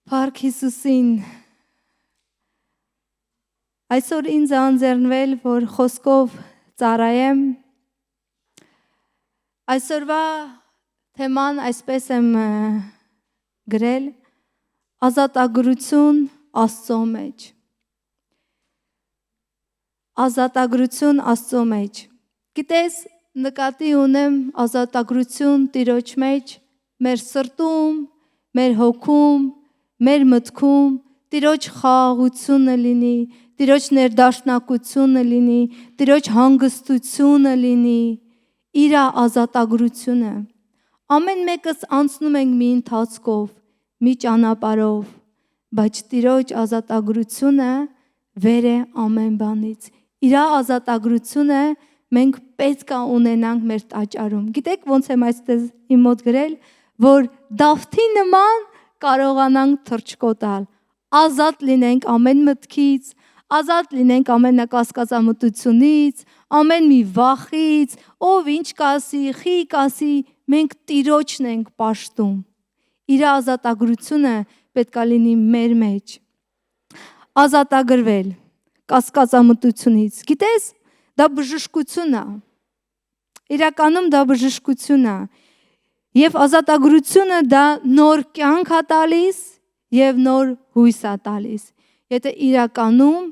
Փառք Հիսուսին։ Այսօր ինձ անձեռնվել, որ խոսքով ծառայեմ։ Այսօրվա թեման այսպես եմ գրել. ազատագրություն Աստծո մեջ։ Ազատագրություն Աստծո մեջ։ Գիտես, նկատի ունեմ ազատագրություն Տիրոջ մեջ, մեր սրտում, մեր հոգում, մեր մտքում, Տիրոջ խաղաղությունը լինի, Տիրոջ ներդաշնակությունը լինի, Տիրոջ հանգստությունը լինի, Իր ազատագրությունը։ Ամեն մեկս անցնում ենք մի ընթացքով, մի ճանապարհով, բայց Տիրոջ ազատագրությունը վեր է ամեն բանից։ Իր ազատագրությունը մենք պետք է ունենանք մեր տաճարում։ Գիտեք ոնց եմ այստեղ իմ մոտ գրել, որ Դավթի նման կարողանանք թռչկոտալ, ազատ լինենք ամեն մտքից, ազատ լինենք ամեն կասկածամտությունից, ամեն մի վախից, ով ինչ կասի, խի կասի, մենք Տիրոջն ենք պաշտում։ Իր ազատագրությունը պետք է լինի մեր մեջ։ Ազատագրվել կասկածամտությունից։ Գիտես, դա բժշկություն է։ Իրականում դա բժշկություն է։ Եվ ազատագրությունը դա նոր կյանք է տալիս եւ նոր հույս է տալիս։ Եթե իրականում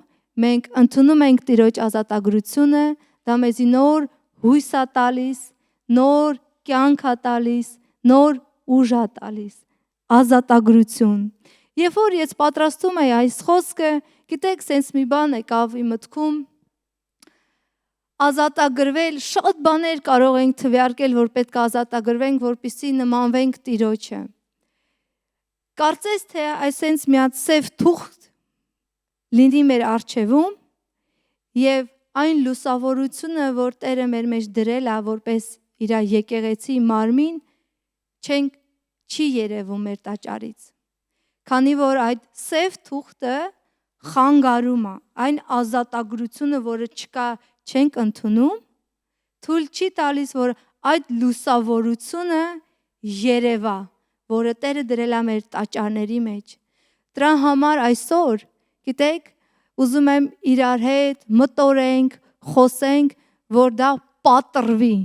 մենք ընդունում ենք Տիրոջ ազատագրությունը, դա մեզի նոր հույս է տալիս, նոր կյանք է տալիս, նոր ուժ է տալիս։ Ազատագրություն։ Երբ որ ես պատրաստում եի այս խոսքը, գիտեք, sense մի բան եկավ իմ մտքում, ազատագրվել, շատ բաներ կարող ենք թվարկել, որ պետք է ազատագրվենք, որպեսզի նմանվենք Տիրոջը։ Կարծես թե այսպես մի հատ սև թուղթ լինի մեր առջևում եւ այն լուսավորությունը, որ Տերը մեր մեջ դրել է, որպես իր եկեղեցի մարմին, չի երևում մեր տաճարից։ Քանի որ այդ սև թուղթը խանգարում է, այն ազատագրությունը, որը չկա, չենք ընդունում, թույլ չի տալիս, որ այդ լուսավորությունը երևա, որը Տերը դրել է մեր տաճարների մեջ։ Դրա համար այսօր, գիտեք, ուզում եմ իրար հետ մտորենք, խոսենք, որ դա պատռվի,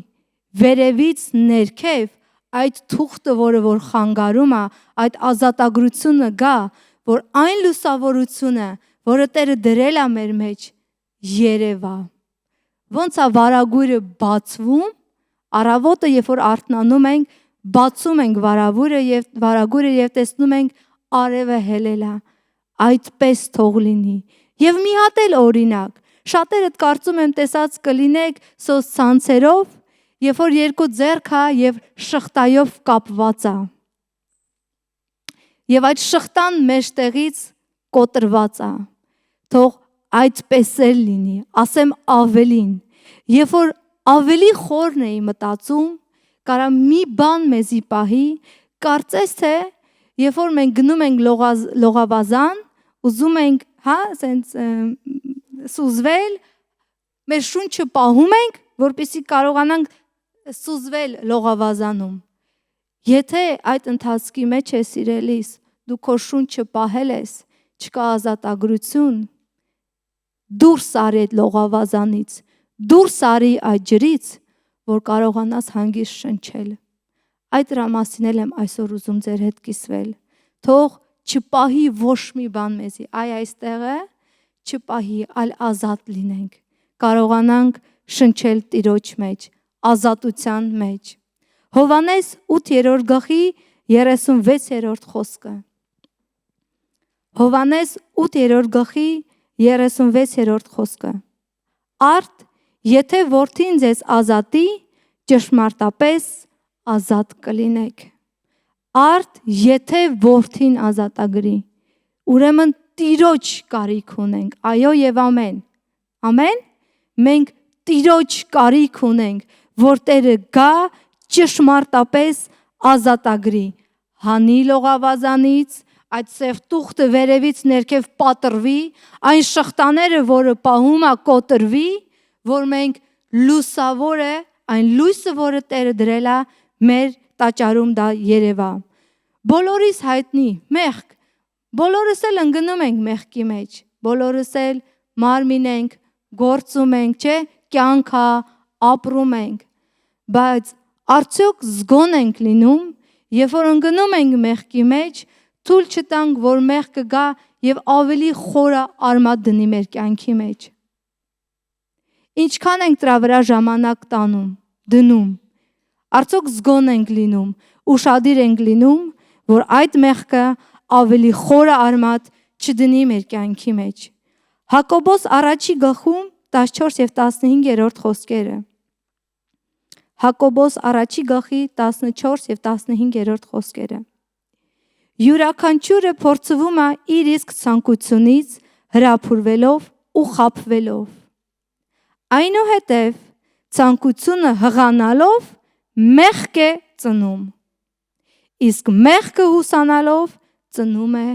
վերևից ներքև այդ թուղթը, որ խանգարում է, այդ ազատագրությունը գա, որ այն լուսավորությունը, որը Տերը դրել է մեր մեջ, երևա։ Ոնց է վարագույրը բացվում, առավոտը, երբ որ արթնանում ենք, բացում ենք վարագույրը եւ տեսնում ենք արևը հելել է։ Այդպես թող լինի։ Եվ մի հատ էլ օրինակ, շատերդ կարծում եմ տեսած կլինեք սոցցանցերով, երբ որ երկու ձեռքը եւ շղթայով կապված է։ Եվ այդ շղթան մեջտեղից կոտրված է։ Թող այդպես էլ լինի, ասեմ ավելին։ Երբ որ ավելի խորն էի մտածում, կարա մի բան մեզի պահի, կարծես թե երբ որ մենք գնում ենք լողավազան, ուզում ենք, ասենց սուզվել, մեր շունչը պահում ենք, որպեսզի կարողանանք սուզվել լողավազանում։ Եթե այդ ընթացքի մեջ ես սիրելիս, դու քո շունչը պահել ես, չկա ազատագրություն, դուրս արի այդ լողավազանից, դուրս արի այդ ջրից, որ կարողանաս հանգիստ շնչել։ Այդ դրա մասին եմ այսօր ուզում ձեր հետ կիսվել։ Թող չպահի ոչ մի բան մեզի, այստեղը չպահի, այլ ազատ լինենք, կարողանանք շնչել Տիրոջ մեջ, ազատության մեջ։ Հովհաննես 8-րդ գլխի 36-րդ խոսքը։ Հովհաննես 8-րդ գլխի 36-րդ խոսքը։ Արդ, եթե որդին ձեզ ազատի, ճշմարտապես ազատ կլինեք։ Արդ, եթե որդին ազատագրի, ուրեմն Տիրոջ կարիք ունենք, այո եւ ամեն։ Ամեն։ Մենք Տիրոջ կարիք ունենք, որ Տերը գա ճշմարտապես ազատագրի, հանի լողավազանից, այդ սև տուղթը վերևից ներքև պատռվի, այն շղթաները, որը պահում է, կոտրվի, որ մենք լուսավորը, այն լույսը, որը Տերը դրել է մեր տաճարում, դա երևա։ Բոլորիս հայտնի մեղք, Բոլորս էլ ընկնում ենք մեղքի մեջ, բոլորս էլ մարմին ենք, գործում ենք, չէ, կյանք է, ապրում ենք, բայց արդյոք զգոն ենք լինում, երբ որ ընկնում ենք մեղքի մեջ, թույլ չտանք, որ մեղքը գա եւ ավելի խորը արմատ դնի մեր կյանքի մեջ։ Ինչքան ենք դրա վրա ժամանակ դնում, արդյոք զգոն ենք լինում, ուշադիր ենք լինում, որ այդ մեղքը ավելի խորը արմատ չդնի մեր կյանքի մեջ։ Հակոբոս առաջի գլխում 14 եւ 15-րդ խոսքերը։ Հակոբոս առաջի գլխի 14 եւ 15-րդ խոսքերը։ Յուրաքանչյուրը փորձվում է իր իսկ ցանկությունից հրափուրվելով ու խաբվելով։ Այնուհետև ցանկությունը հղանալով մեղք է ծնում, իսկ մեղքը հուսանալով ծնում է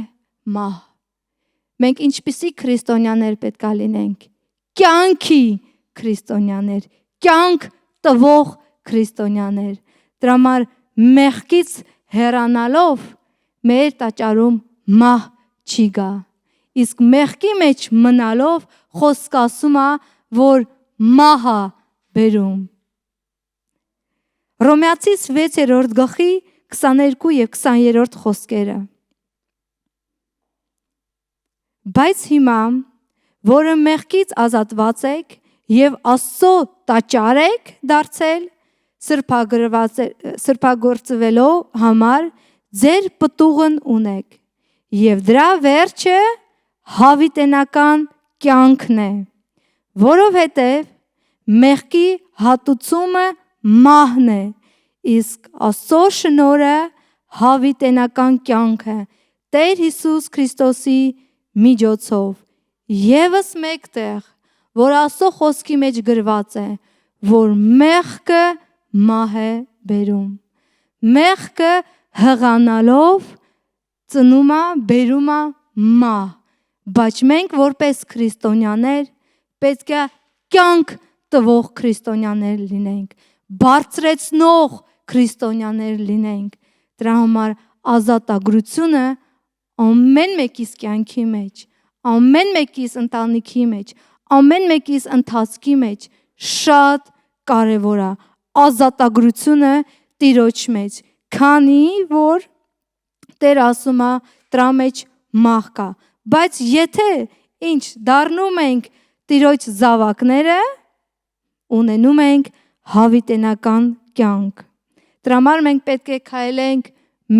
մահ։ Մենք ինչպիսի քրիստոնյաներ պետք է լինենք։ Կյանքի քրիստոնյաներ, կյանք տվող քրիստոնյաներ։ Դրա համար մեղքից հեռանալով մեր տաճարում մահ չի գա։ Իսկ մեղքի մեջ մնալով խոսք ասում է, որ մահ է բերում։ Հռոմեացիս 6-րդ գլխի 22 եւ 20-րդ խոսքերը։ Բայց հիմա, որը մեղքից ազատված եք եւ Աստծո տաճար եք դարձել, սրբագործվելով համար ձեր պտուղն ունեք եւ դրա վերջը հավիտենական կյանքն է, որովհետեւ մեղքի հատուցումը մահն է, իսկ Աստծո շնորհը հավիտենական կյանքը Տեր Հիսուս Քրիստոսի միջոցով։ Եվս մեկ տեղ, որ Աստծո խոսքի մեջ գրված է, որ մեղքը մահ է բերում։ Մեղքը հղանալով ծնում է, բերում է մահ, բայց մենք որպես քրիստոնյաներ պետք է կյանք տվող քրիստոնյաներ լինենք, բարձրացնող քրիստոնյաներ լինենք։ Դրա համար ազատագրությունը ամեն մեկիս կյանքի մեջ, ամեն մեկիս ընտանիքի մեջ, ամեն մեկիս ընթացքի մեջ շատ կարևոր է ազատագրությունը Տիրոջ մեջ, քանի որ Տեր ասում է դրա մեջ մահ կա, բայց եթե ինչ դառնում ենք Տիրոջ զավակները, ունենում ենք հավիտենական կյանք։ Դրա համար մենք պետք է քայլենք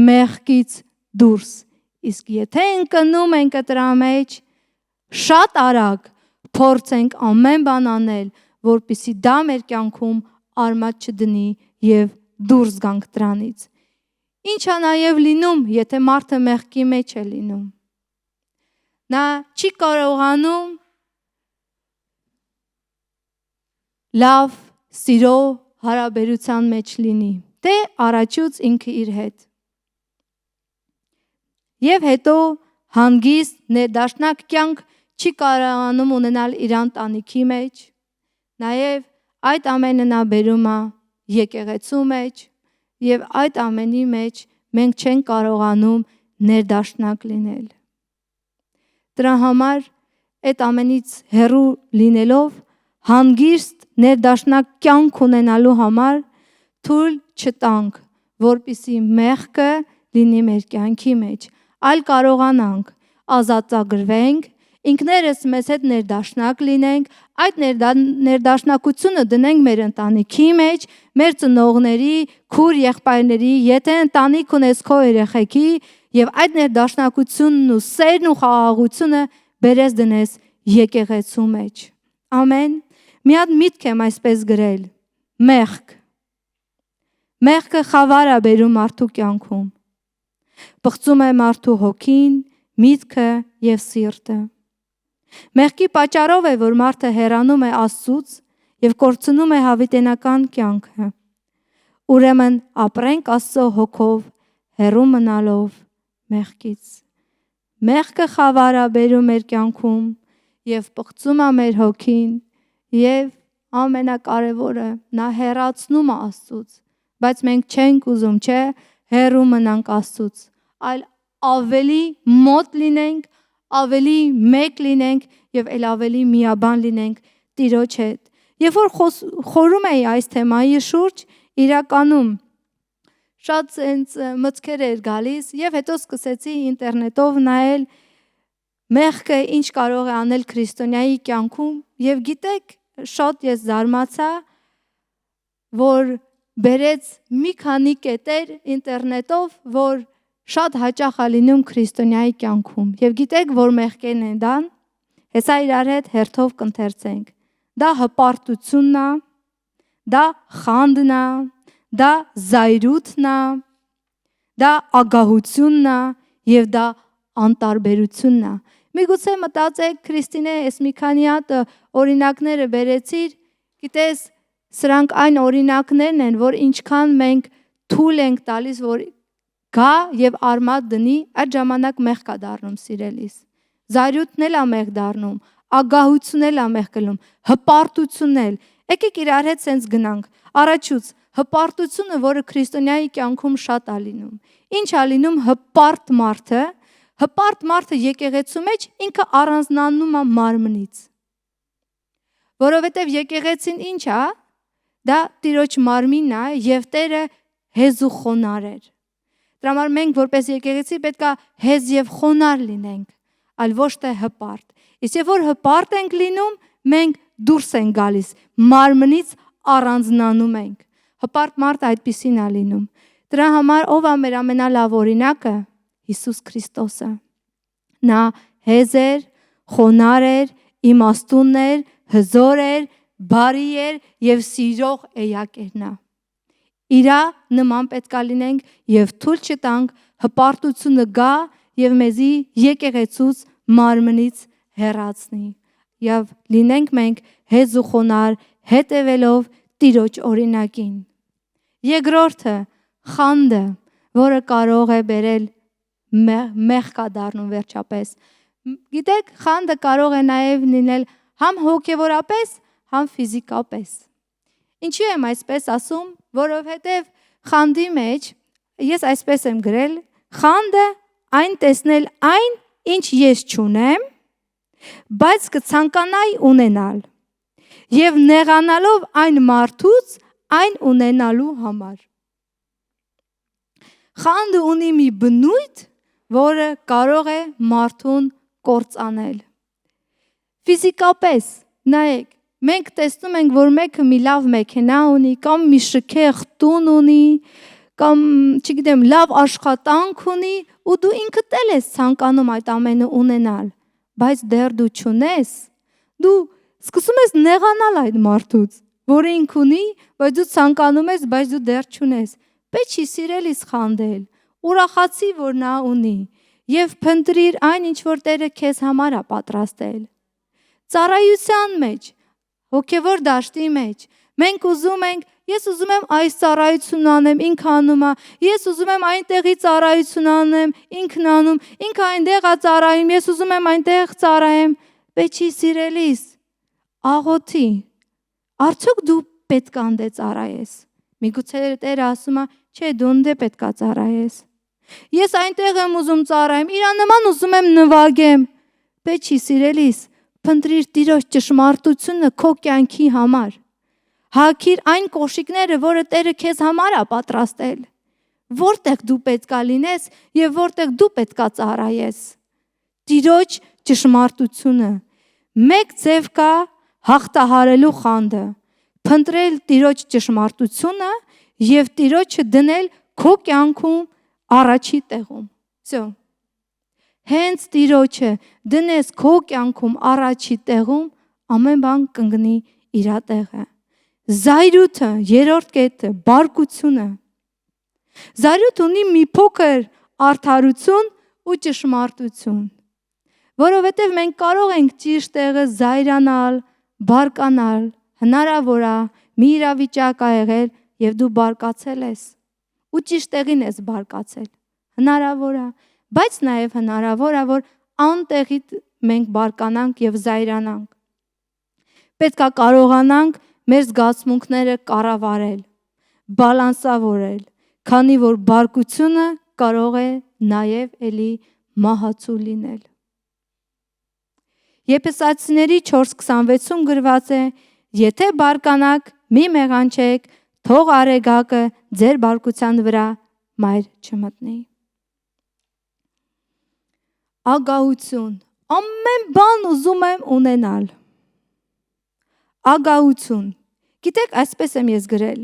մեղքից դուրս։ Իսկ եթե ընկնում ենք դրա մեջ, շատ արագ փորձենք ամեն բան անել, որպեսզի դա մեր կյանքում արմատ չդնի եւ դուրս գանք դրանից։ Ինչ է նաեւ լինում, եթե մարդը մեղքի մեջ է լինում։ Նա չի կարողանում լավ սիրո հարաբերության մեջ լինի, թե առաջուց ինքը իր հետ։ Եվ հետո հանգիստ ներդաշնակ կյանք չի կարողանում ունենալ իր ընտանիքի մեջ, նաև այդ ամենը նա բերում է եկեղեցու մեջ, եւ այդ ամենի մեջ մենք չենք կարողանում ներդաշնակ լինել։ Դրա համար այդ ամենից հեռու լինելով հանգիստ ներդաշնակ կյանք ունենալու համար թույլ չտանք, որպեսզի մեղքը լինի մեր կյանքի մեջ, այլ կարողանանք ազատագրվենք, ինքներս մեզ հետ ներդաշնակ լինենք, այդ ներդաշնակությունը դնենք մեր ընտանիքի մեջ, մեր ծնողների, քույր եղբայրների, եթե ընտանիք ունես քո երեխեքի, եւ այդ ներդաշնակությունն ու սերն ու խաղաղությունը բերես դնես եկեղեցու մեջ։ Ամեն։ Մի հատ միտք եմ այսպես գրել. մեղք։ Մեղքը խավար է բերում մարդու կյանքում։ Բղծում է մարդու հոգին, միտքը եւ սիրտը։ Մեղքի պատճառով է, որ մարդը հեռանում է Աստծուց եւ կորցնում է հավիտենական կյանքը։ Ուրեմն ապրենք Աստծո հոգով, հեռու մնալով մեղքից։ Մեղքը խավար է բերում մեր կյանքում եւ բղծում է մեր հոգին եւ ամենակարևորը նա հեռացնում է Աստծուց, բայց մենք չենք ուզում, չէ, հեռու մնանք Աստծուց, այլ ավելի մոտ լինենք, ավելի մեկ լինենք եւ ել ավելի միաբան լինենք Տիրոջ հետ։ Երբ որ խորում էի այս թեմայի շուրջ, իրականում շատ sense մտքեր էր գալիս եւ հետո սկսեցի ինտերնետով նայել մեղքը ինչ կարող է անել քրիստոնյայի կյանքում եւ գիտեք, շատ ես զարմացա, որ բերեց մի քանի կետեր ինտերնետով, որ շատ հաճախ է լինում քրիստոնյայի կյանքում։ Եվ գիտեք, որ մեղքերն են դան, հեսա իրար հետ հերթով կընթերցենք։ Դա հպարտությունն է, դա խանդն է, դա զայրույթն է, դա ագահությունն է եւ դա անտարբերությունն է։ Միգուցե մտածեք, Քրիստինե, ես մի քանի հատ օրինակները բերեցիր, գիտես, սրանք այն օրինակներն են, որ ինչքան մենք թույլ ենք տալիս, որ գա եւ արմատ դնի, այդ ժամանակ մեղք է դառնում, սիրելիս։ Զայրույթն էլ է մեղք դառնում, ագահությունն էլ է մեղք կլում, հպարտությունն էլ։ Եկեք իրար հետ սենց գնանք։ Առաջուց հպարտությունը, որը քրիստոնյայի կյանքում շատ է լինում։ Ինչ է լինում հպարտ մարդը։ Հպարտ մարդը եկեղեցու մեջ ինքը առանձնանում է մարմնից։ Որովհետև եկեղեցին ինչ է, դա Տիրոջ մարմինն է եւ Տերը հեզ ու խոնար էր։ Դրա համար մենք որպես եկեղեցի պետք է հեզ եւ խոնար լինենք, այլ ոչ թե հպարտ։ Իսկ երբ որ հպարտ ենք լինում, մենք դուրս ենք գալիս, մարմնից առանձնանում ենք։ Հպարտ մարդը այդպիսին է լինում։ Դրա համար ով է մեր ամենալավ օրինակը։ Հիսուս Քրիստոսը։ Նա հեզ էր, խոնար էր, իմաստուն էր, հզոր էր, բարի էր եւ սիրող էակ էր նա։ Իրա նման պետքա լինենք եւ թույլ չտանք հպարտությունը գա եւ մեզի եկեղեցուց մարմնից հեռացնի։ Եվ լինենք մենք հեզ ու խոնար հետևելով Տիրոջ օրինակին։ Երկրորդը խանդը, որը կարող է բերել մեղք է դառնում վերջապես։ Գիտեք, խանդը կարող է նաև լինել համ հոգևորապես, համ ֆիզիկապես։ Ինչու եմ այսպես ասում, որովհետև խանդի մեջ ես այսպես եմ գրել, խանդը այն տեսնել այն, ինչ ես չունեմ, բայց կցանկանայի ունենալ եւ նեղանալով այն մարդուց այն ունենալու համար։ Խանդը ունի մի բնույթ, որը կարող է մարդուն կործանել։ Ֆիզիկապես, նայեք, մենք տեսնում ենք, որ մեկը մի լավ մեքենա ունի, կամ մի շքեղ տուն ունի, կամ, չգիտեմ, լավ աշխատանք ունի, ու դու ինքդ էլ ես ցանկանում այդ ամենը ունենալ, բայց դեռ դու չունես, դու սկսում ես նեղանալ այդ մարդուց, որը ինք ունի, բայց դու ցանկանում ես, բայց դու դեռ չունես։ Պետք չի սիրելիս խանդել, ուրախացի, որ նա ունի, եւ փնտրիր այն, ինչ որ Տերը քեզ համար է պատրաստել։ Ծառայության մեջ, հոգևոր դաշտի մեջ, մենք ուզում ենք, ես ուզում եմ այս ծառայությունն անեմ, ինքը անում է, ես ուզում եմ այնտեղի ծառայություն անեմ, ինքն անում, ինքը այնտեղ է ծառայում, ես ուզում եմ այնտեղ ծառայեմ, պետք չի սիրելիս, աղոթի, արդյոք դու պետք է անդե ծառայես։ Միգուցե Տերը ասում է, չէ, դու անդե պետք է ծառայես։ Ես այնտեղ եմ ուզում ծառայեմ, իրա նման ուզում եմ նվագեմ։ Պետք չի սիրելիս, փնտրիր Տիրոջ ճշմարտությունը քո կյանքի համար։ Հագիր այն կոշիկները, որը Տերը քեզ համար է պատրաստել։ Որտեղ դու պետք է լինես եւ որտեղ դու պետք է ծառայես։ Տիրոջ ճշմարտությունը։ Մեկ ձև կա հաղթահարելու խանդը։ Փնտրել Տիրոջ ճշմարտությունը եւ Տիրոջը դնել քո կյանքում առաջի տեղում։ Всё։ Հենց Տիրոջը դնես քո կյանքում առաջի տեղում, ամեն բան կընկնի իր տեղը։ Զայրույթը, երրորդ կետը, բարկությունը։ Զայրույթը ունի մի փոքր արդարություն ու ճշմարտություն։ Որովհետև մենք կարող ենք ճիշտ տեղը զայրանալ, բարկանալ, հնարավոր է մի իրավիճակ ա եղել եւ դու բարկացել ես ու ճիշտ տեղին ես բարկացել։ Հնարավոր է, բայց նաև հնարավոր է, որ անտեղի մենք բարկանանք եւ զայրանանք։ Պետք է կարողանանք մեր զգացմունքները կառավարել, բալանսավորել, քանի որ բարկությունը կարող է նաև էլի մահացու լինել։ Եփեսացիների 4:26-ում գրված է. եթե բարկանաք, մի մեղանչեք, թող արեգակը ձեր բարկության վրա մայր չմտնի։ Ագահություն, ամեն բան ուզում եմ ունենալ։ Ագահություն, գիտեք, այսպես եմ ես գրել։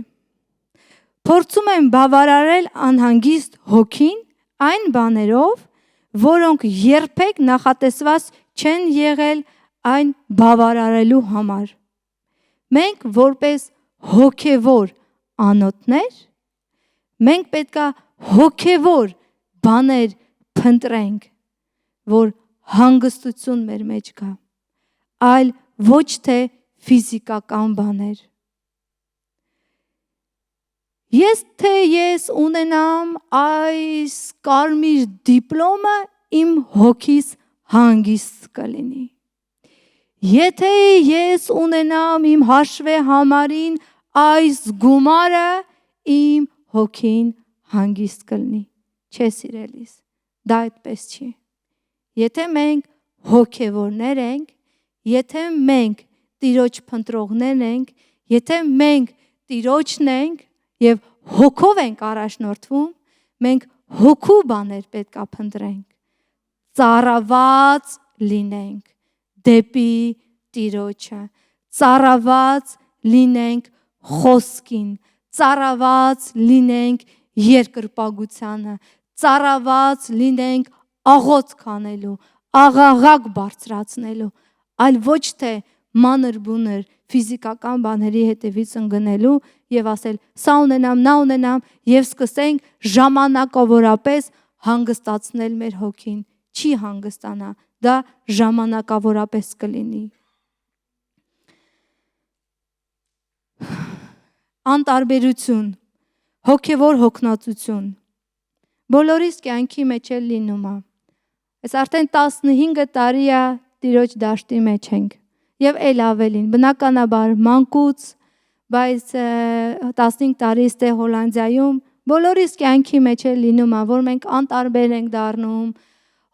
Փորձում եմ բավարարել անհանգիստ հոգին այն բաներով, որոնք երբեք նախատեսված չեն եղել այն բավարարելու համար։ Մենք որպես հոգևոր անոթներ, մենք պետք է հոգևոր բաներ փնտրենք, որ հանգստություն մեր մեջ գա, այլ ոչ թե ֆիզիկական բաներ։ Ես ունենամ այս կարմիր դիպլոմը, իմ հոգիս հանգիստ կլինի։ Եթե ես ունենամ իմ հաշվեհամարին այս գումարը, իմ հոգին հանգիստ կլինի։ Չէ, սիրելիս, դա այդպես չի։ Եթե մենք հոգևորներ ենք, եթե մենք Տիրոջ փնտրողներ ենք, եթե մենք Տիրոջն ենք եւ հոգով ենք առաջնորդվում, մենք հոգու բաներ պետք է փնտրենք, ծառաված լինենք դեպի Տիրոջը, ծառաված լինենք խոսքին, ծառաված լինենք երկրպագությանը, ծառաված լինենք աղոթք անելու, աղաղակ բարձրացնելու, այլ ոչ թե մանր բուներ ֆիզիկական բաների հետևից ընկնելու եւ ասել սա ունենամ, նա ունենամ եւ սկսենք ժամանակավորապես հանգստացնել մեր հոգին։ Չի հանգստանա, դա ժամանակավորապես կլինի։ Անտարբերություն, հոգևոր հոգնածություն բոլորիս կյանքի մեջ էլ լինում է։ Այս արդեն 15 տարի է Տիրոջ դաշտի մեջ ենք եւ էլ ավելին, բնականաբար մանկուց, բայց 15 տարի ստե Հոլանդիայում բոլորիս կյանքի մեջ էլ լինում է, որ մենք անտարբեր ենք դառնում,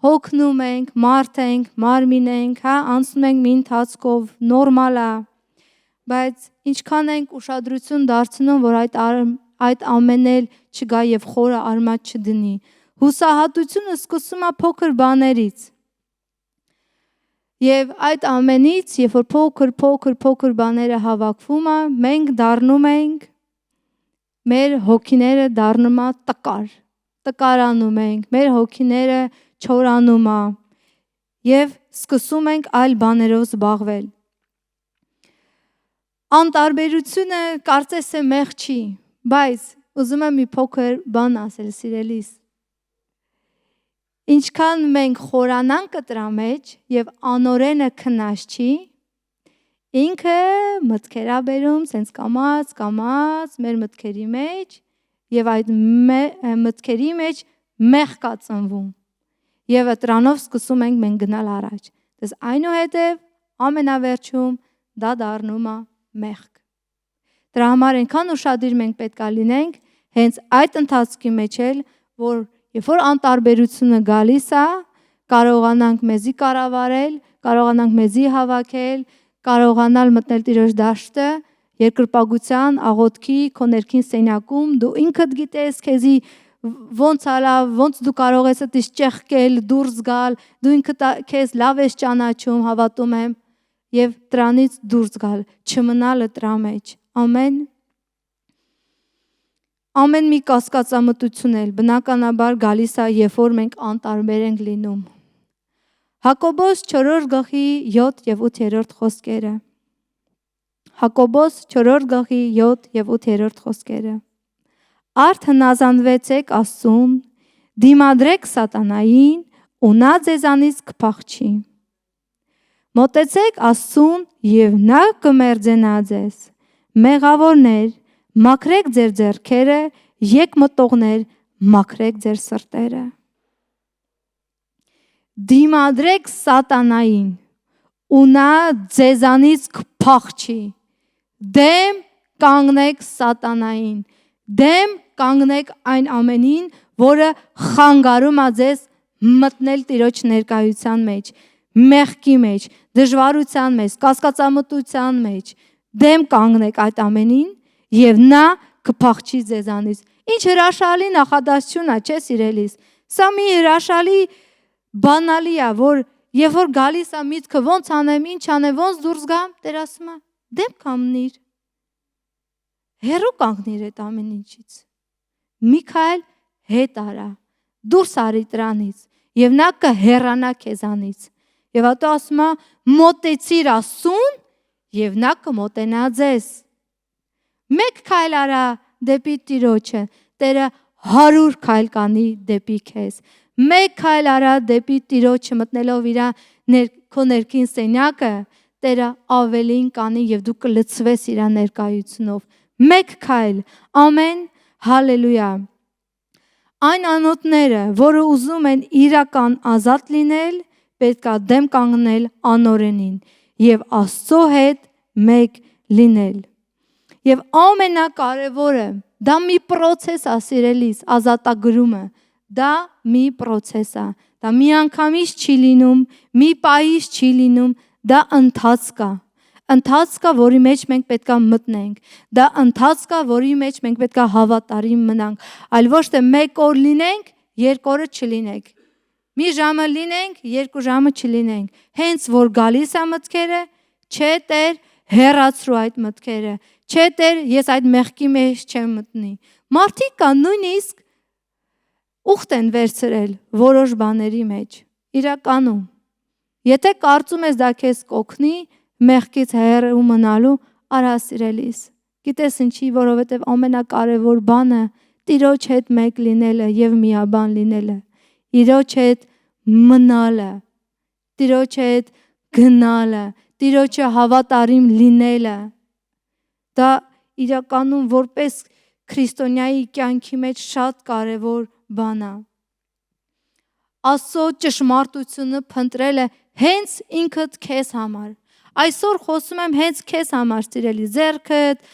հոգնում ենք, մարդ ենք, մարմին ենք, հա, անցնում ենք մի ընթացքով, նորմալ է, բայց ինչքան ենք ուշադրություն դարձնում, որ այդ ամեն էլ չգա եւ խորը արմատ չդնի։ Հուսահատությունը սկսում է փոքր բաներից։ Եվ այդ ամենից, երբ որ փոքր բաները հավաքվում է, մենք դառնում ենք, մեր հոգիները դառնում է տկարանում ենք, մեր հոգիները չորանում է եւ սկսում ենք այլ բաներով զբաղվել։ Անտարբերությունը կարծես է մեղ չի, բայց ուզում եմ մի փոքր բան ասել, սիրելիս։ Ինչքան մենք խորանանք դրա մեջ եւ անորենը քնած չի, ինքը մտքերա բերում, սենց կամած մեր մտքերի մեջ եւ այդ մտքերի մեջ մեղ կա ծնվում։ Եվ դրանով սկսում ենք մենք գնալ առաջ։ Դες այնուհետև ամենավերջում դա դառնում է մեղք։ Դրա համար այնքան ուշադիր մենք պետք է լինենք հենց այդ ընթացքի մեջ էլ, որ երբ որ անտարբերությունը գալիս է, կարողանանք մեզի կառավարել, կարողանանք մեզի հավաքել, կարողանալ մտնել Տիրոջ դաշտը, երկրպագության, աղոթքի, քո ներքին սենյակում, դու ինքդ գիտես քեզի ոնց ալա, ոնց դու կարող ես այդպես ճեղքել, դուրս գալ, դու ինքդ քեզ լավ ես ճանաչում, հավատում եմ, եւ դրանից դուրս գալ, չմնալ դրա մեջ։ Ամեն։ Ամեն մի կասկածամտություն էլ բնականաբար գալիս է, երբ որ մենք անտարբեր ենք լինում։ Հակոբոս 4:7 եւ 8 խոսքերը։ Հակոբոս 4:7 եւ 8 խոսքերը։ Արդ հնազանդվեցեք Աստծուն, դիմադրեք սատանային, ու նա ձեզանից կփախչի։ Մոտեցեք Աստծուն եւ նա կմերձենա ձեզ։ Մեղավորներ, մաքրեք ձեր ձեռքերը, եկմտողներ, մաքրեք ձեր սրտերը։ Դիմադրեք սատանային, ու նա ձեզանից կփախչի։ Դեմ կանգնեք սատանային, դեմ կանգնեք այն ամենին, որը խանգարում է ձեզ մտնել Տիրոջ ներկայության մեջ, մեղքի մեջ, դժվարության մեջ, կասկածամտության մեջ։ Դեմ կանգնեք այդ ամենին եւ նա կփախչի ձեզանից։ Ինչ հրաշալի նախադասություն է, չէ՞ սիրելիս։ Սա մի հրաշալի բանալի է, որ երբ որ գալիս է միտքը ոնց անեմ, ինչ անեմ, ոնց դուրս գամ, Տեր ասում է՝ դեմ կանգնիր։ Հեռու կանգնիր այդ ամեն ինչից։ Միքայել հետ արա, դուրս արի տրանից եւ նա կհեռանա քեզանից։ Եվ ատո ասում է՝ մոտեցիր Աստծուն եւ նա կմոտենա ձեզ։ Մեկ քայլ արա դեպի Տիրոջը, Տերը 100 քայլ կանի դեպի քեզ։ Մեկ քայլ արա դեպի Տիրոջը մտնելով իր քո ներքին սենյակը, Տերը ավելին կանի եւ դու կլցվես իր ներկայությունով։ Մեկ քայլ, ամեն, հալելույա։ Այն անոթները, որը ուզում են իրական ազատ լինել, պետք է դեմ կանգնել անօրենին եւ Աստծո հետ մեկ լինել։ Եվ ամենակարևորը, դա մի process է, սիրելիս, ազատագրումը։ Դա մի process է։ Դա մի անգամից չի լինում, մի պահից չի լինում, դա ընթացք է։ Ընթացք է, որի մեջ մենք պետք է մտնենք։ Դա ընթացք է, որի մեջ մենք պետք է հավատարիմ մնանք, այլ ոչ թե մեկ օր լինենք, երկու օրը չլինենք։ Մի ժամը լինենք, երկու ժամը չլինենք։ Հենց որ գալիս է մտքերը, չէ Տեր, հեռացրու այդ մտքերը։ Չէ Տեր, ես այդ մեղքի մեջ չեմ մտնի։ Մարդիկ կան նույնիսկ ուխտ են վերցրել որոշ բաների մեջ։ Իրականում, եթե կարծում ես դա քեզ կօգնի մեղքից հեռու մնալու, արա սիրելիս։ Գիտես ինչի, որովհետև ամենակարևոր բանը Տիրոջ հետ մեկ լինելը եւ միաբան լինելը, Տիրոջ հետ մնալը, Տիրոջ հետ գնալը, Տիրոջը հավատարիմ լինելը։ Դա իրականում որպես քրիստոնյայի կյանքի մեջ շատ կարևոր բան է։ Աստծո ճշմարտությունը փնտրելը հենց ինքդ քեզ համար։ Այսօր խոսում եմ հենց քեզ համար, սիրելի, ձեռքդ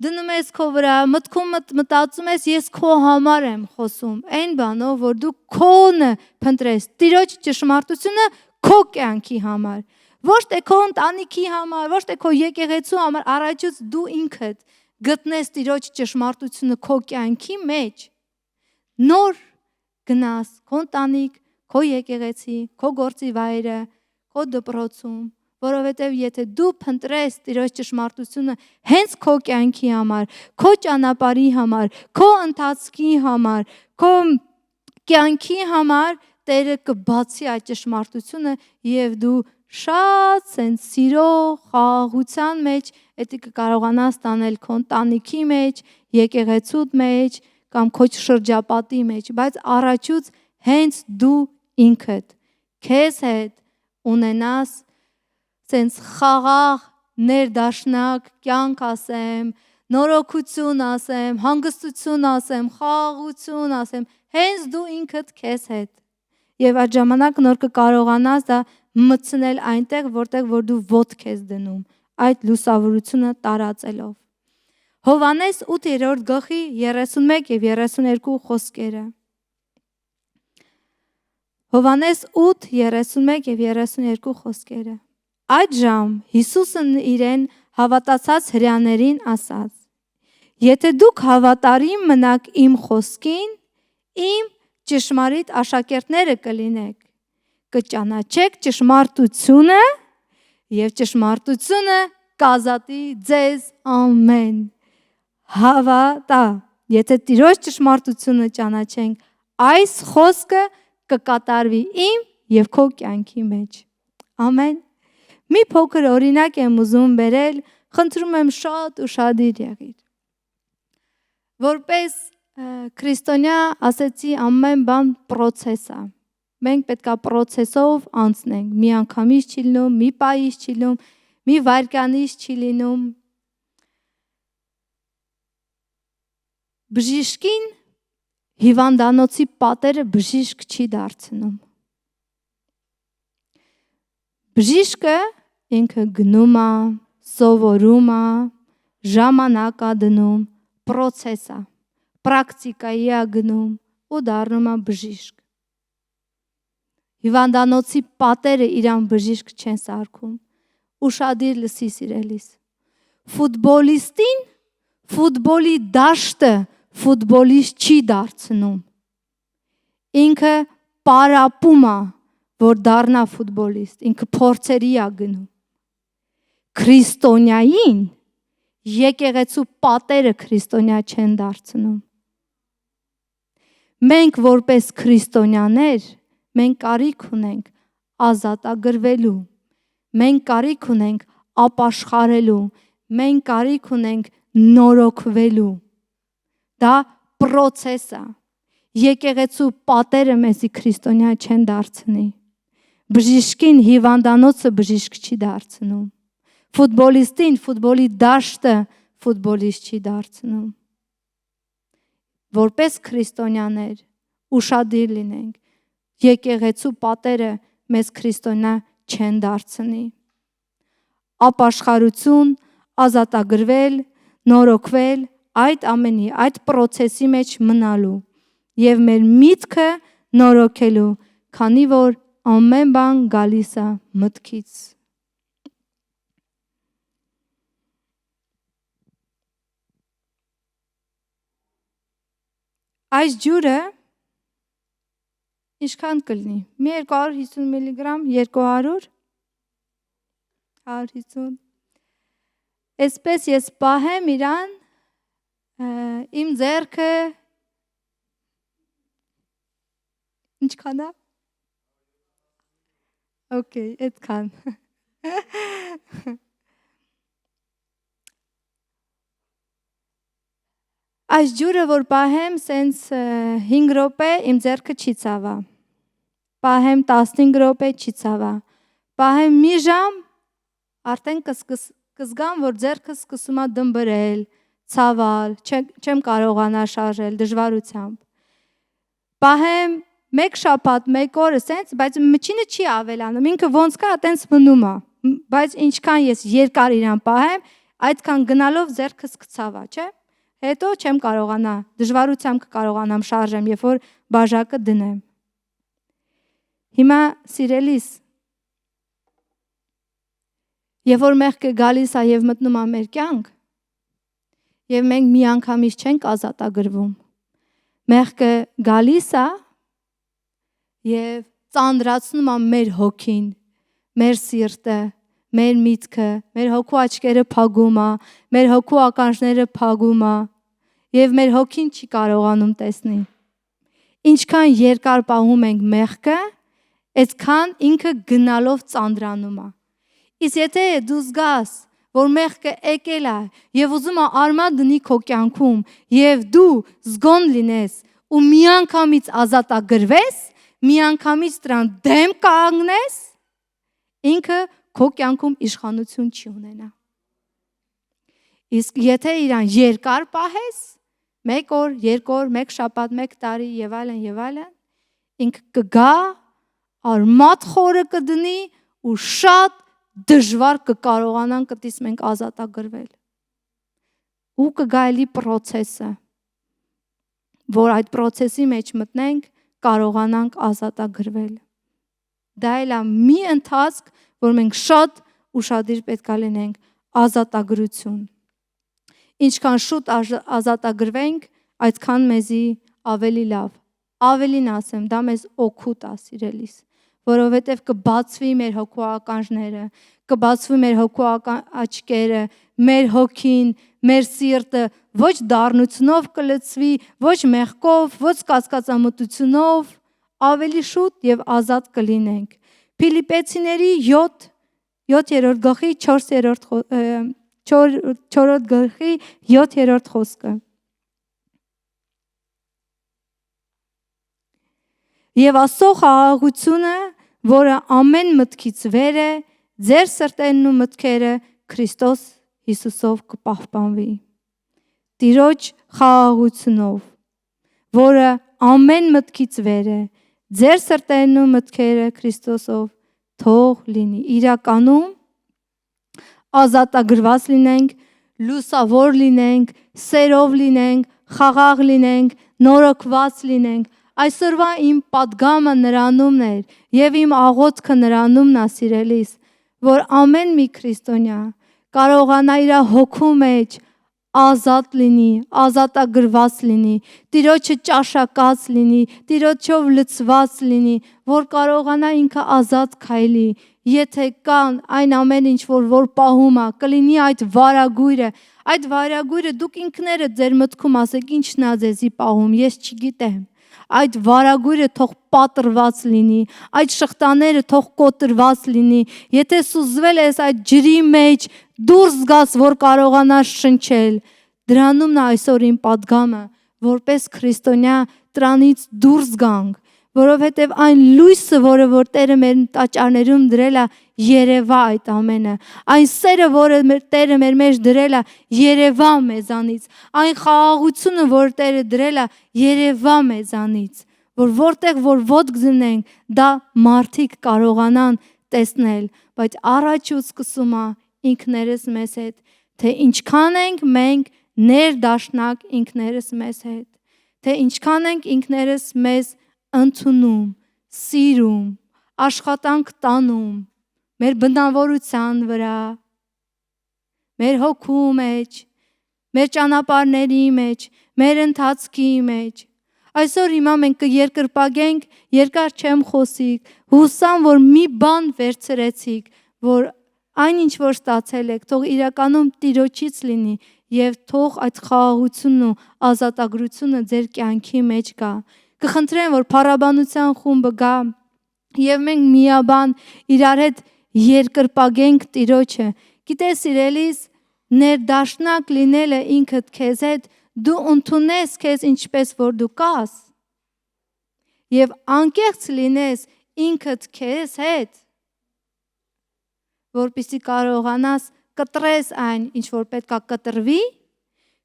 դնում ես քո վրա, մտքումդ մտածում ես, ես քո համար եմ խոսում, այն բանով, որ դու քոնը փնտրես, Տիրոջ ճշմարտությունը քո կյանքի համար, ոչ թե քո ընտանիքի համար, ոչ թե քո եկեղեցու համար, առաջուց դու ինքդ գտնես Տիրոջ ճշմարտությունը քո կյանքի մեջ, նոր գնաս քո ընտանիք, քո եկեղեցի, քո գործի վայրը, քո դպրոցում, որովհետև եթե դու փնտրես Տիրոջ ճշմարտությունը հենց քո կյանքի համար, քո ճանապարհի համար, քո ընթացքի համար, քո կյանքի համար, Տերը կբացի այդ ճշմարտությունը եւ դու շատ սենց սիրո, խաղաղության մեջ էդի կկարողանաս տանել քո ընտանիքի մեջ, եկեղեցուդ մեջ կամ քո շրջապատի մեջ, բայց առաջուց հենց դու ինքդ քեզ հետ ունենաս սենց խաղաղ, ներդաշնակ կյանք ասեմ, նորոգություն ասեմ, հանգստություն ասեմ, խաղաղություն ասեմ, հենց դու ինքդ քեզ հետ։ Եվ այդ ժամանակ նոր կկարողանաս դա մտցնել այնտեղ, որտեղ որ դու ոտք ես դնում, այդ լուսավորությունը տարածելով։ Հովհաննես 8-րդ գլխի 31 եւ 32 խոսքերը։ Հովհաննես 8, 31 եւ 32 խոսքերը։ Այդ ժամ Հիսուսն իրեն հավատացած հրեաներին ասաց. Եթե դուք հավատարիմ մնաք իմ խոսքին, իմ ճշմարիտ աշակերտները կլինեք, կճանաչեք ճշմարտությունը եւ ճշմարտությունը կազատի ձեզ ամեն։ Հավատա, եթե Տիրոջ ճշմարտությունը ճանաչենք, այս խոսքը կկատարվի իմ եւ քո կյանքի մեջ։ Ամեն։ Մի փոքր օրինակ եմ ուզում բերել, խնդրում եմ շատ ուշադիր եղիր։ Որպես քրիստոնյա ասեցի ամեն բան process է։ Մենք պետքա process-ով անցնենք։ Մի անգամից չի լինում, մի պահից չի լինում, մի վայրկյանից չի լինում։ Բժիշկին հիվանդանոցի պատերը բժիշկ չի դարձնում։ Բժիշկը ինքը գնում է, սովորում է, ժամանակ է դնում, process է։ պրակտիկայի է գնում ու դառնում է բժիշկ։ Հիվանդանոցի պատերը իրան բժիշկ չեն սարքում։ Ուշադիր լսի սիրելիս։ Ֆուտբոլիստին ֆուտբոլի դաշտը ֆուտբոլիստ չի դարձնում։ Ինքը պարապում է, որ դառնա ֆուտբոլիստ, ինքը փորձերի է գնում։ Քրիստոնյային եկեղեցու պատերը քրիստոնյա չեն դարձնում։ Մենք որպես քրիստոնյաներ, մենք կարիք ունենք ազատագրվելու, մենք կարիք ունենք ապաշխարելու, մենք կարիք ունենք նորոգվելու։ Դա պրոցես է։ Եկեղեցու պատերը մեզի քրիստոնյա չեն դարձնի։ Բժիշկին հիվանդանոցը բժիշկ չի դարձնում։ Ֆուտբոլիստին ֆուտբոլի դաշտը ֆուտբոլիստ չի դարձնում։ Որպես քրիստոնյաներ ուշադիր լինենք։ Եկեղեցու պատերը մեզ քրիստոնյա չեն դարձնի։ Ապաշխարություն, ազատագրվել, նորոգվել, այդ ամենի, այդ պրոցեսի մեջ մնալու եւ մեր միտքը նորոգելու, քանի որ ամեն բան գալիս է մտքից։ Այս ջուրը ինչքան կլինի։ 250 միլիգրամ, 200, 150։ Այսպես ես պահեմ իրան, իմ ձեռքը ինչքան է։ Okay, այդքան։ Այս ջուրը որ պահեմ, սենց 5 րոպե իմ ձեռքը չի ցավա։ Պահեմ 15 րոպե չի ցավա։ Պահեմ մի ժամ, արդեն կզգամ, որ ձեռքը սկսում է դմբրել, ցավալ, չեմ կարողանա շարժել դժվարությամբ։ Պահեմ 1 շաբաթ, 1 օր, սենց, բայց մչինը չի ավելանում, ինքը ոնց կա, տենց մնում է։ Բայց ինչքան ես երկար իրան պահեմ, այդքան գնալով ձեռքս կցավա, չէ՞։ Հետո չեմ կարողանա, դժվարությամբ կկարողանամ շարժեմ, երբ որ բաժակը դնեմ։ Հիմա սիրելիս, երբ որ մեղքը գալիս է եւ մտնում է մեր կյանք, եւ մենք միանգամից չենք ազատագրվում, մեղքը գալիս է եւ ծանրացնում է մեր հոգին, մեր սիրտը, մեր միտքը, մեր հոգու աչքերը փակում է, մեր հոգու ականջները փակում է եւ մեր հոգին չի կարողանում տեսնել։ Ինչքան երկար պահում ենք մեղքը, այդքան ինքը գնալով ծանրանում է։ Իսկ եթե դու զգաս, որ մեղքը եկել է եւ ուզում է արմատ դնի քո կյանքում եւ դու զգոն լինես ու միանգամից ազատագրվես, միանգամից դրան դեմ կանգնես, ինքը քո կյանքում իշխանություն չի ունենա։ Իսկ եթե իրան երկար պահես, 1 օր, 2 օր, 1 շաբաթ, 1 տարի եւ այլն, ինքը կգա, արմատ խորը կդնի ու շատ դժվար կկարողանան կտիս մենք ազատագրվել։ Ու կգա էլի պրոցեսը, որ այդ պրոցեսի մեջ մտնենք, կարողանանք ազատագրվել։ Դա էլ է մի ընթացք, որ մենք շատ ուշադիր պետք է լինենք, ազատագրություն։ Ինչքան շուտ ազատագրվենք, այդքան մեզի ավելի լավ։ Ավելին ասեմ, դա մեզ օգուտ է, սիրելիս, որովհետև կբացվի մեր հոգու ականջները, կբացվի մեր հոգու աչքերը, մեր հոգին, մեր սիրտը ոչ դառնությունով կլցվի, ոչ մեղքով, ոչ կասկածամտությունով, ավելի շուտ եւ ազատ կլինենք։ Փիլիպեցիների 7-րդ գլխի 4-րդ գլխի 7-րդ խոսքը։ Եվ Աստծո խաղաղությունը, որը ամեն մտքից վեր է, ձեր սրտերն ու մտքերը Քրիստոս Հիսուսով կպահպանվի։ Տիրոջ խաղաղությունով, որը ամեն մտքից վեր է, ձեր սրտերն ու մտքերը Քրիստոսով թող լինի։ Իրականում ազատագրված լինենք, լուսավոր լինենք, սերով լինենք, խաղաղ լինենք, նորոգված լինենք։ Այսօրվա իմ պատգամը նրանումն էր եւ իմ աղոթքը նրանումն է, սիրելիս, որ ամեն մի քրիստոնյա կարողանա իր հոգու մեջ ազատ լինի, ազատագրված լինի, Տիրոջը ճաշակած լինի, Տիրոջով լցված լինի, որ կարողանա ինքը ազատ քայլի։ Եթե կան այն ամեն ինչ, որ պահում է, կլինի այդ վարագույրը, դուք ինքներդ ձեր մտքում ասեք, ինչն է ձեզի պահում, ես չգիտեմ։ Այդ վարագույրը թող պատրված լինի, այդ շղթաները թող կոտրված լինի։ Եթե սուզվել ես այդ ջրի մեջ, դուրս գաս, որ կարողանաս շնչել։ Դրանումն է այսօր իմ պատգամը, որպես քրիստոնյա տրանից դուրս գանք, որովհետև այն լույսը, որ Տերը մեր տաճարներում դրել է, երևա այդ ամենը։ Այն սերը, որը Տերը մեր մեջ դրել է, երևա մեզանից։ Այն խաղաղությունը, որ Տերը դրել է, երևա մեզանից։ Որտեղ որ ոտք դնենք, դա մարդիկ կարողանան տեսնել, բայց առաջ ու սկսում է ինքներս մեզ հետ, թե ինչքան ենք մենք ներդաշնակ ինքներս մեզ հետ, թե ինչքան ենք ինքներս մեզ ընդունում, սիրում, աշխատանք տանում, մեր բնավորության վրա, մեր հոգու մեջ, մեր ճանապարհների մեջ, մեր ընթացքի մեջ։ Այսօր հիմա մենք կերկրպագենք, երկար չեմ խոսիկ, հուսամ, որ մի բան վերցրեցիք, որ այնինչ որ ստացել եք, թող իրականում Տիրոջից լինի եւ թող այդ խաղաղությունն ու ազատագրությունը ձեր կյանքի մեջ գա։ Կխնդրեմ, որ փառաբանության խումբը գա եւ մենք միաբան իրար հետ երկրպագենք Տիրոջը։ Գիտես, սիրելիս, ներդաշնակ լինելը ինքդ քեզ հետ, դու ընդունես քեզ ինչպես որ դու կաս եւ անկեղծ լինես ինքդ քեզ հետ, որպեսզի կարողանաս կտրես այն, ինչ որ պետք է կտրվի,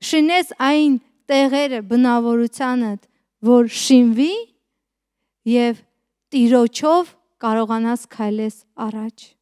շինես այն տեղերը բնավորությանդ, որ շինվի եւ Տիրոջով կարողանաս քայլես առաջ։